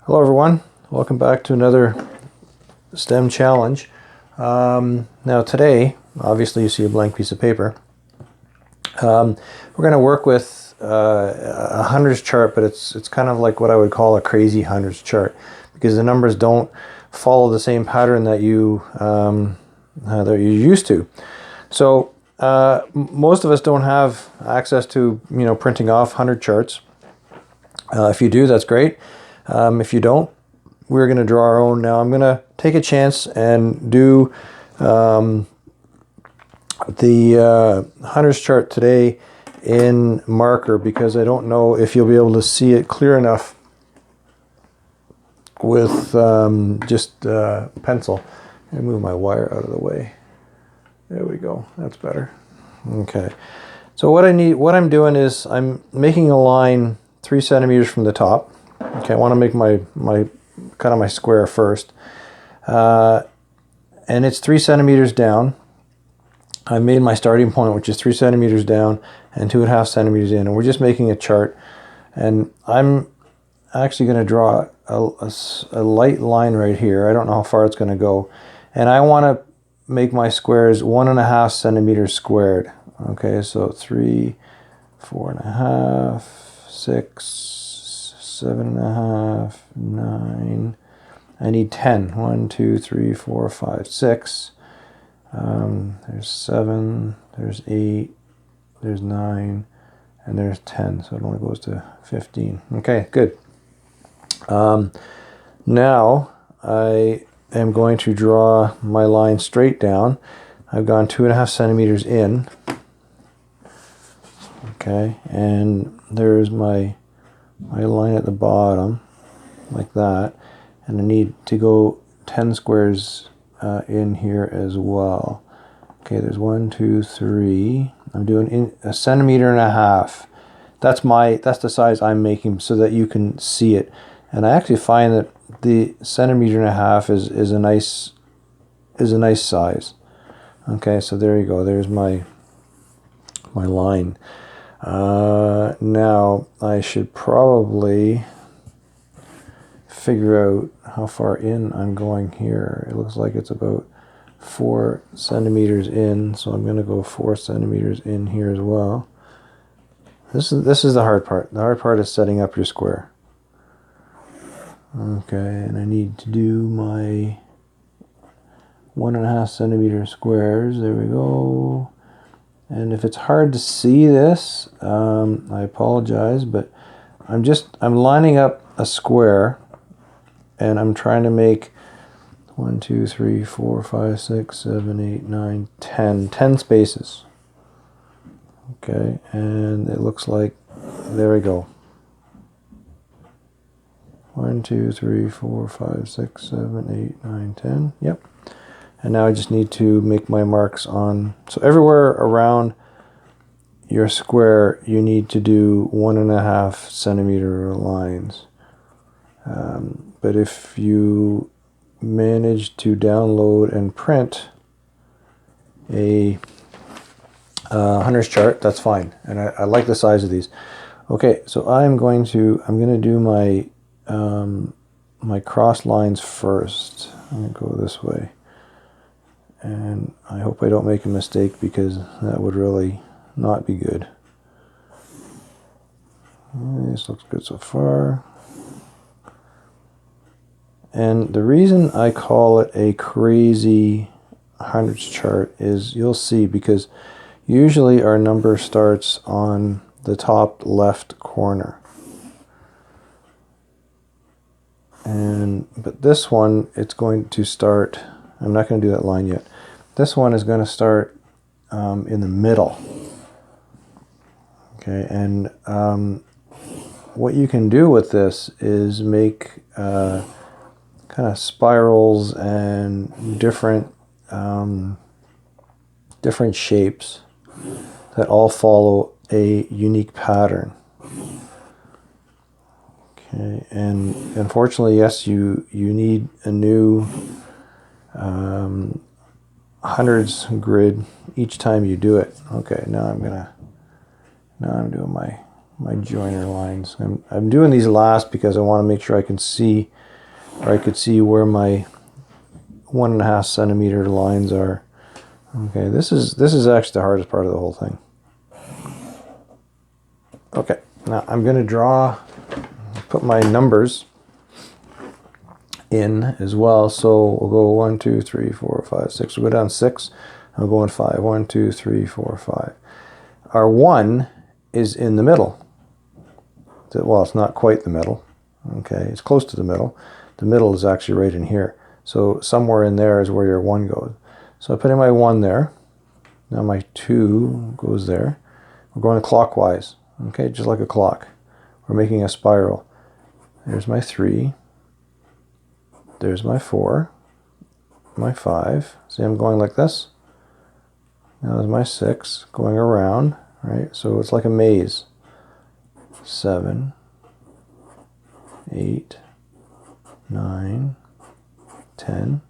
Hello everyone, welcome back to another STEM challenge. Now today, obviously you see a blank piece of paper. We're going to work with a hundreds chart, but it's kind of like what I would call a crazy hundreds chart, because the numbers don't follow the same pattern that you're used to. So most of us don't have access to printing off 100 charts. If you do, that's great. If you don't, we're going to draw our own. Now I'm going to take a chance and do the hunters chart today in marker, because I don't know if you'll be able to see it clear enough with just pencil. I'm going to move my wire out of the way. There we go. That's better. Okay. So what I'm doing is I'm making a line 3 centimeters from the top. Okay, I want to make my square first, and it's 3 centimeters down. I made my starting point, which is 3 centimeters down and 2.5 centimeters in, and we're just making a chart. And I'm actually going to draw a light line right here. I don't know how far it's going to go, and I want to make my squares 1.5 centimeters squared. Okay, so 3, 4.5, 6, 7.5, 9. I need 10. 1, 2, 3, 4, 5, 6. There's 7. There's 8. There's 9. And there's 10. So it only goes to 15. Okay, good. Now I am going to draw my line straight down. I've gone 2.5 centimeters in. Okay, and there's my line at the bottom, like that, and I need to go 10 squares in here as well. Okay, there's 1, 2, 3. I'm doing 1.5 centimeters. That's the size I'm making so that you can see it. And I actually find that the 1.5 centimeters is a nice size. Okay, so there you go. There's my line. Now I should probably figure out how far in I'm going here. It looks like it's about 4 centimeters in, so I'm going to go 4 centimeters in here as well. This is the hard part. The hard part is setting up your square. Okay, and I need to do my 1.5 centimeter squares. There we go. And if it's hard to see this, I apologize, but I'm lining up a square, and I'm trying to make 1, 2, 3, 4, 5, 6, 7, 8, 9, 10 spaces. Okay, and it looks like, there we go. 1, 2, 3, 4, 5, 6, 7, 8, 9, 10. Yep. And now I just need to make my marks on. So everywhere around your square, you need to do 1.5 centimeter lines. But if you manage to download and print a hunter's chart, that's fine. And I like the size of these. Okay, so I'm going to do my my cross lines first. I'm going to go this way. And I hope I don't make a mistake, because that would really not be good. This looks good so far. And the reason I call it a crazy hundreds chart is, you'll see, because usually our number starts on the top left corner. But this one, it's going to start, I'm not going to do that line yet. This one is going to start in the middle. Okay, and what you can do with this is make kind of spirals and different shapes that all follow a unique pattern. Okay, and unfortunately, yes, you need a new hundreds grid each time you do it. Okay, now I'm doing my my joiner lines. I'm doing these last because I want to make sure I can see, or I could see where my 1.5 centimeter lines are. Okay, this is actually the hardest part of the whole thing. Okay, now I'm going to put my numbers in as well. So we'll go 1, 2, 3, 4, 5, 6. We'll go down 6. I'll go in 5. 1, 2, 3, 4, 5. Our 1 is in the middle. Well, it's not quite the middle. Okay, it's close to the middle. The middle is actually right in here. So somewhere in there is where your 1 goes. So I put in my 1 there. Now my 2 goes there. We're going clockwise. Okay, just like a clock. We're making a spiral. There's my 3. There's my 4. My 5. See, I'm going like this. Now there's my 6 going around, right? So it's like a maze. 7, 8, 9, 10,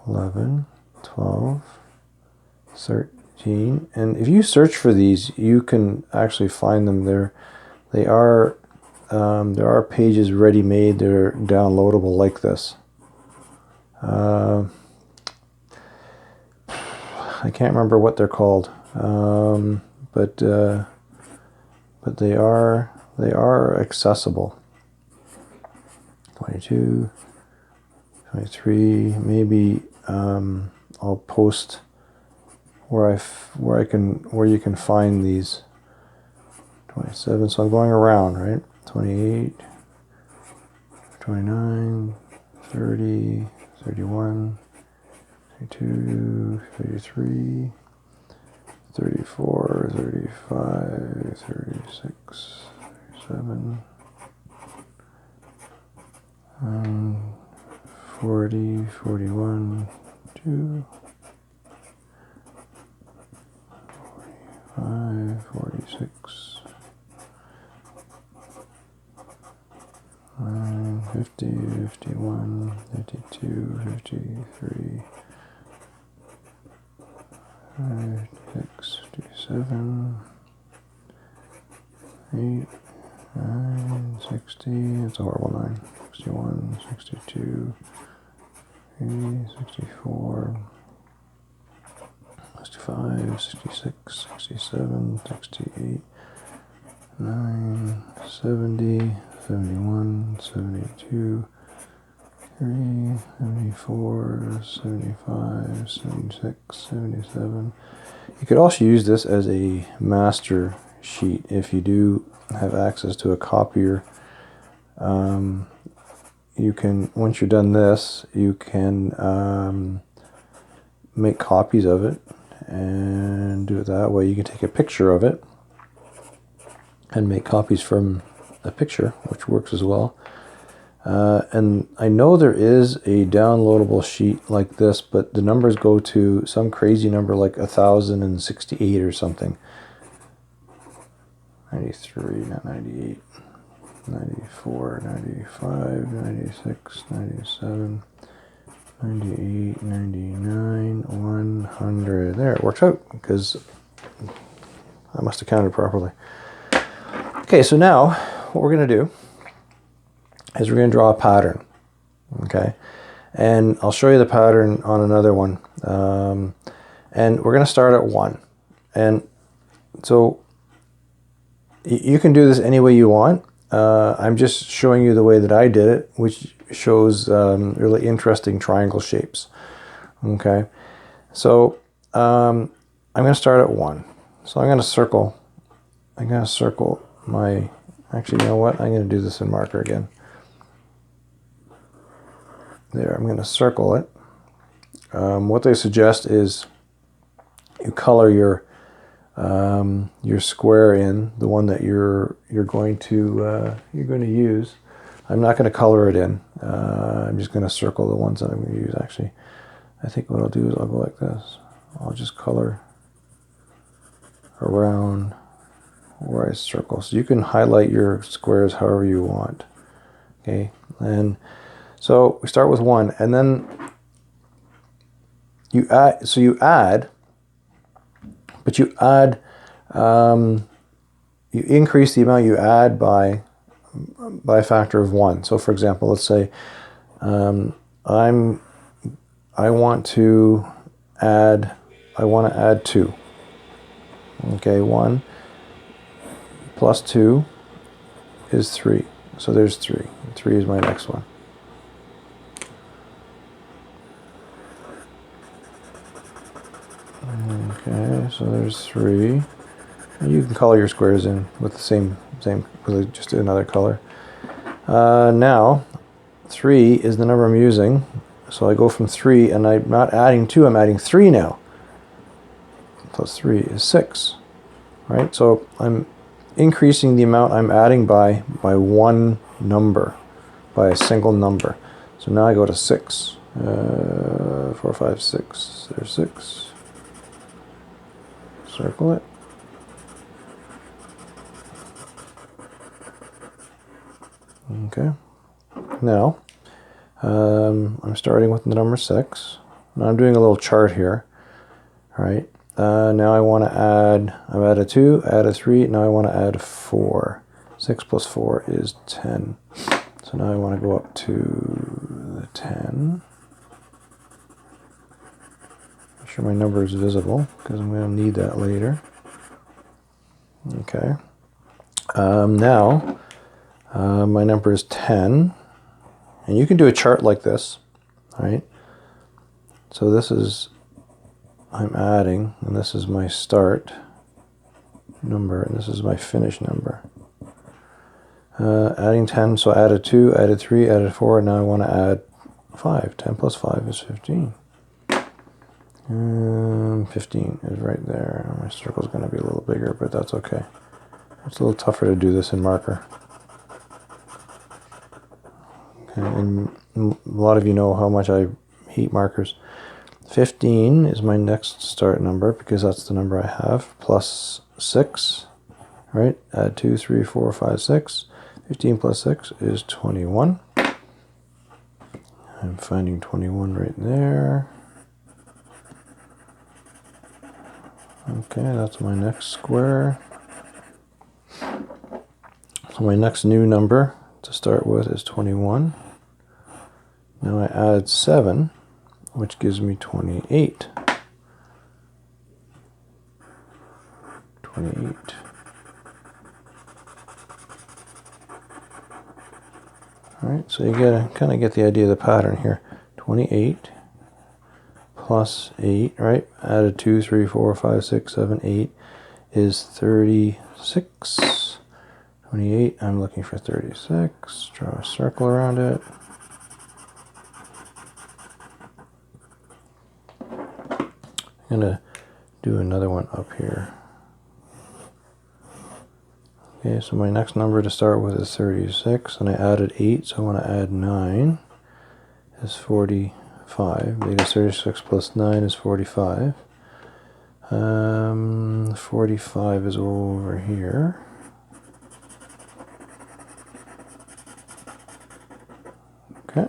11, 12, 13. And if you search for these, you can actually find them there. There are pages ready-made that are downloadable like this. I can't remember what they're called, but they are accessible. 22, 23. Maybe I'll post where you can find these. 27. So I'm going around, right? 28, 29, 30, 31, 32, 33, 34, 35, 36, 37, 40, 41, 2, 45, 46, 50, 51, 52, 53, 56, 57, 8, 9, 60, it's a horrible 9, 61, 62, 64, 65, 66, 67, 68, 9, 70, 71, 72, 73, 74, 75, 76, 77. You could also use this as a master sheet if you do have access to a copier. You can, once you're done this, you can make copies of it and do it that way. You can take a picture of it and make copies from a picture, which works as well. And I know there is a downloadable sheet like this, but the numbers go to some crazy number like 1068 or something. 93, not 98, 94, 95, 96, 97, 98, 99, 100. There, it works out because I must have counted properly. Okay, so now what we're going to do is we're going to draw a pattern. Okay, and I'll show you the pattern on another one. And we're going to start at 1. And so you can do this any way you want. I'm just showing you the way that I did it, which shows really interesting triangle shapes. Okay, so I'm going to start at 1. So I'm going to circle my, actually, you know what? I'm going to do this in marker again. There, I'm going to circle it. What they suggest is you color your square in, the one that you're going to use. I'm not going to color it in. I'm just going to circle the ones that I'm going to use. Actually, I think what I'll do is I'll go like this. I'll just color around where I circle. So you can highlight your squares however you want. Okay, and so we start with 1, and then you add. So you add, but you add increase the amount you add by a factor of 1. So for example, let's say I want to add 2. Okay, 1 plus 2 is 3. So there's 3. 3 is my next one. Okay, so there's 3. You can color your squares in with the same with just another color. Now 3 is the number I'm using, so I go from 3, and I'm not adding 2, I'm adding 3 now. Plus 3 is 6, right? So I'm increasing the amount I'm adding by one number, by a single number. So now I go to 6. 4, 5, 6. There's 6. Circle it. Okay. Now, I'm starting with the number 6. Now I'm doing a little chart here. All right. Now I want to add, I've added 2, added 3, now I want to add 4. 6 plus 4 is 10. So now I want to go up to the 10. Make sure my number is visible, because I'm going to need that later. Okay. Now, my number is 10. And you can do a chart like this, all right? So this is, I'm adding, and this is my start number, and this is my finish number. Adding 10, so I added 2, added 3, added 4, and now I want to add 5. 10 plus 5 is 15. 15 is right there. My circle's going to be a little bigger, but that's okay. It's a little tougher to do this in marker. Okay, and a lot of you know how much I hate markers. 15 is my next start number, because that's the number I have, plus 6, right? Add 2, 3, 4, 5, 6. 15 plus 6 is 21. I'm finding 21 right there. Okay, that's my next square. So my next new number to start with is 21. Now I add 7, which gives me 28. 28. All right, so you gotta kind of get the idea of the pattern here. 28 plus 8, right? Added 2, 3, 4, 5, 6, 7, 8 is 36. 28, I'm looking for 36. Draw a circle around it. I'm going to do another one up here. Okay, so my next number to start with is 36, and I added 8, so I want to add 9 is 45. Because 36 plus 9 is 45. 45 is over here. Okay,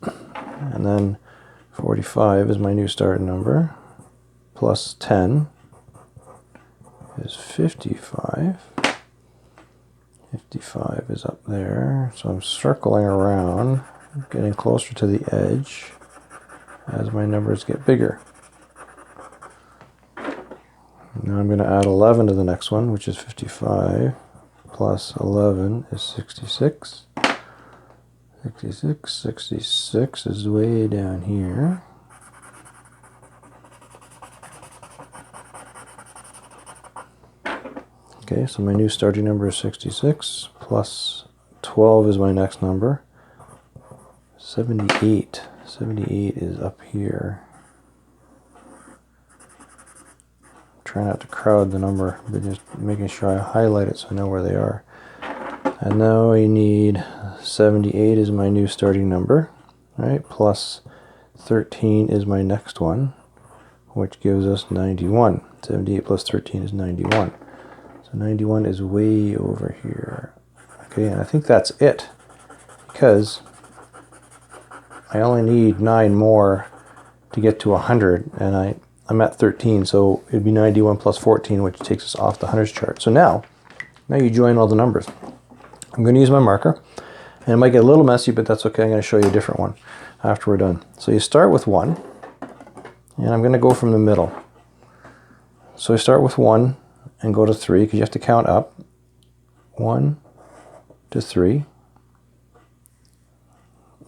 and then 45 is my new start number, plus 10 is 55. 55 is up there, so I'm circling around, getting closer to the edge as my numbers get bigger. Now I'm going to add 11 to the next one, which is 55, plus 11 is 66. 66 is way down here. Okay, so my new starting number is 66, plus 12 is my next number. 78. 78 is up here. Try not to crowd the number, but just making sure I highlight it so I know where they are. And now I need 78 is my new starting number, right? Plus 13 is my next one, which gives us 91. 78 plus 13 is 91. So 91 is way over here. Okay, and I think that's it, because I only need 9 more to get to 100, and I'm at 13, so it'd be 91 plus 14, which takes us off the hundreds chart. So now Now you join all the numbers. I'm going to use my marker, and it might get a little messy, but that's okay. I'm going to show you a different one after we're done. So you start with 1, and I'm going to go from the middle. So you start with 1 and go to 3, because you have to count up. 1 to 3,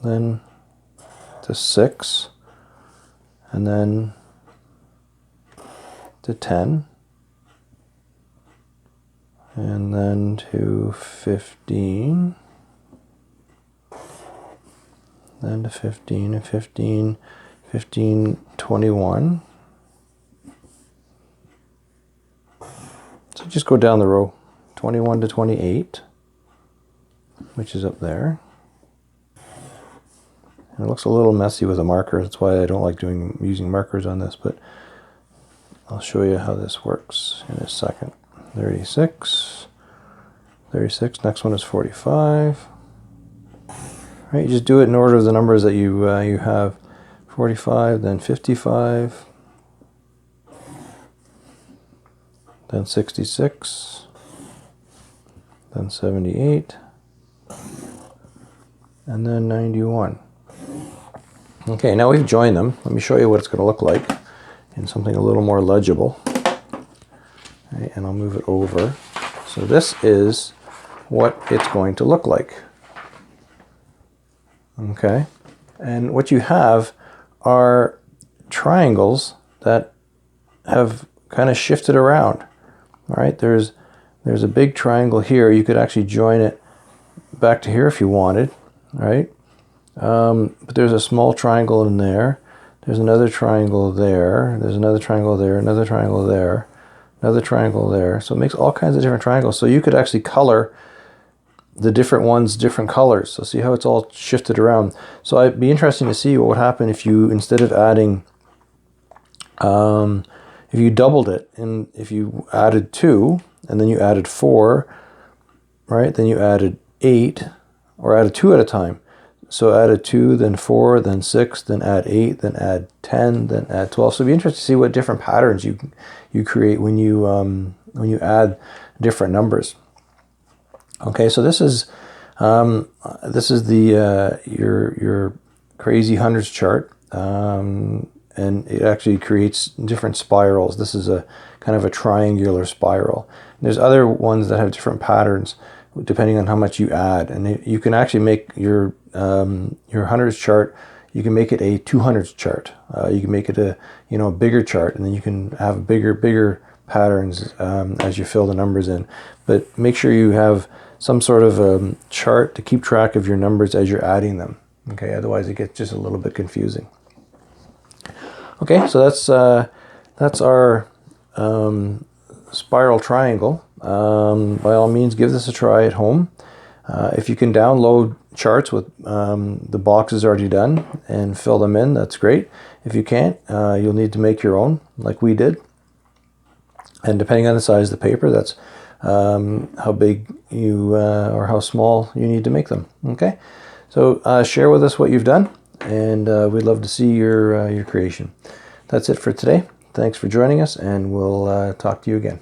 then to 6, and then to 10, and then to 15, then to 15, and 15, 15, 21. So just go down the row, 21 to 28, which is up there. And it looks a little messy with a marker. That's why I don't like using markers on this, but I'll show you how this works in a second. 36, 36, next one is 45. Right, you just do it in order of the numbers that you have. 45, then 55, then 66, then 78, and then 91. Okay, now we've joined them. Let me show you what it's going to look like in something a little more legible. Right, and I'll move it over. So this is what it's going to look like. Okay, and what you have are triangles that have kind of shifted around. All right, there's a big triangle here. You could actually join it back to here if you wanted, right? But there's a small triangle in there. There's another triangle there. There's another triangle there, another triangle there, another triangle there. So it makes all kinds of different triangles. So you could actually color the different ones different colors. So see how it's all shifted around. So it'd be interesting to see what would happen if you, instead of adding, if you doubled it, and if you added 2 and then you added 4, right? Then you added 8, or added 2 at a time. So added 2, then 4, then 6, then add 8, then add 10, then add 12. So it'd be interesting to see what different patterns you create when you add different numbers. Okay, so this is the your crazy hundreds chart, and it actually creates different spirals. This is a kind of a triangular spiral. And there's other ones that have different patterns depending on how much you add, and you can actually make your hundreds chart. You can make it a 200s chart. You can make it a bigger chart, and then you can have bigger patterns as you fill the numbers in. But make sure you have some sort of chart to keep track of your numbers as you're adding them. Okay, otherwise it gets just a little bit confusing. Okay, so that's our spiral triangle. By all means, give this a try at home. If you can download charts with the boxes already done and fill them in, that's great. If you can't, you'll need to make your own, like we did. And depending on the size of the paper, that's how big you or how small you need to make them. Okay, so share with us what you've done, and we'd love to see your creation. That's it for today. Thanks for joining us, and we'll talk to you again.